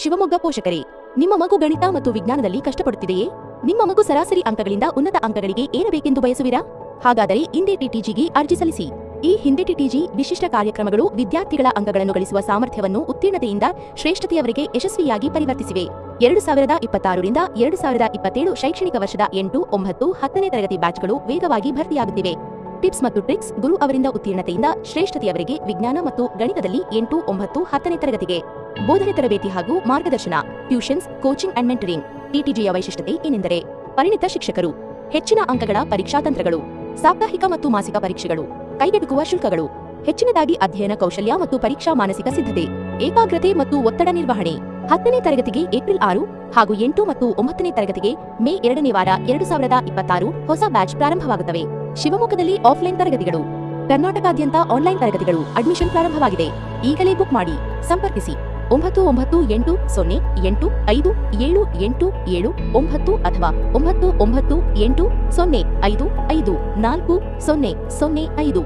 ಶಿವಮೊಗ್ಗ ಪೋಷಕರೇ, ನಿಮ್ಮ ಮಗು ಗಣಿತ ಮತ್ತು ವಿಜ್ಞಾನದಲ್ಲಿ ಕಷ್ಟಪಡುತ್ತಿದೆಯೇ? ನಿಮ್ಮ ಮಗು ಸರಾಸರಿ ಅಂಕಗಳಿಂದ ಉನ್ನತ ಅಂಕಗಳಿಗೆ ಏರಬೇಕೆಂದು ಬಯಸುವಿರಾ? ಹಾಗಾದರೆ ಇಂದೇ ಟಿಟಿಜಿಗೆ ಅರ್ಜಿ ಸಲ್ಲಿಸಿ. ಈ ಹಿಂದೆ ಟಿಟಿಜಿ ವಿಶಿಷ್ಟ ಕಾರ್ಯಕ್ರಮಗಳು ವಿದ್ಯಾರ್ಥಿಗಳ ಅಂಕಗಳನ್ನು ಗಳಿಸುವ ಸಾಮರ್ಥ್ಯವನ್ನು ಉತ್ತೀರ್ಣತೆಯಿಂದ ಶ್ರೇಷ್ಠತೆಯವರೆಗೆ ಯಶಸ್ವಿಯಾಗಿ ಪರಿವರ್ತಿಸಿವೆ. 2026ರಿಂದ 2027 ಶೈಕ್ಷಣಿಕ ವರ್ಷದ 8, 9, 10ನೇ ತರಗತಿ ಬ್ಯಾಚ್ಗಳು ವೇಗವಾಗಿ ಭರ್ತಿಯಾಗುತ್ತಿವೆ. ಟಿಪ್ಸ್ ಮತ್ತು ಟ್ರಿಕ್ಸ್ ಗುರು ಅವರಿಂದ ಉತ್ತೀರ್ಣತೆಯಿಂದ ಶ್ರೇಷ್ಠತೆಯವರೆಗೆ ವಿಜ್ಞಾನ ಮತ್ತು ಗಣಿತದಲ್ಲಿ 8, 9, 10ನೇ ತರಗತಿಗೆ ಬೋಧನೆ ತರಬೇತಿ ಹಾಗೂ ಮಾರ್ಗದರ್ಶನ, ಟ್ಯೂಷನ್ಸ್, ಕೋಚಿಂಗ್ ಅಂಡ್ ಮೆಂಟರಿಂಗ್. ಟಿಟಿಜಿಯ ವೈಶಿಷ್ಟ್ಯತೆ ಏನೆಂದರೆ ಪರಿಣಿತ ಶಿಕ್ಷಕರು, ಹೆಚ್ಚಿನ ಅಂಕಗಳ ಪರೀಕ್ಷಾ ತಂತ್ರಗಳು, ಸಾಪ್ತಾಹಿಕ ಮತ್ತು ಮಾಸಿಕ ಪರೀಕ್ಷೆಗಳು, ಕೈಗೆಟುಕುವ ಶುಲ್ಕಗಳು, ಹೆಚ್ಚಿನದಾಗಿ ಅಧ್ಯಯನ ಕೌಶಲ್ಯ ಮತ್ತು ಪರೀಕ್ಷಾ ಮಾನಸಿಕ ಸಿದ್ಧತೆ, ಏಕಾಗ್ರತೆ ಮತ್ತು ಒತ್ತಡ ನಿರ್ವಹಣೆ. 10ನೇ ತರಗತಿಗೆ ಏಪ್ರಿಲ್ 6 ಹಾಗೂ 8 ಮತ್ತು 9ನೇ ತರಗತಿಗೆ ಮೇ 2ನೇ ವಾರ 2026 ಹೊಸ ಬ್ಯಾಚ್ ಪ್ರಾರಂಭವಾಗುತ್ತವೆ. ಶಿವಮೊಗ್ಗದಲ್ಲಿ ಆಫ್ಲೈನ್ ತರಗತಿಗಳು, ಕರ್ನಾಟಕಾದ್ಯಂತ ಆನ್ಲೈನ್ ತರಗತಿಗಳು. ಅಡ್ಮಿಷನ್ ಪ್ರಾರಂಭವಾಗಿದೆ. ಈಗಲೇ ಬುಕ್ ಮಾಡಿ. ಸಂಪರ್ಕಿಸಿ 9998055787 ಅಥವಾ 9980554005.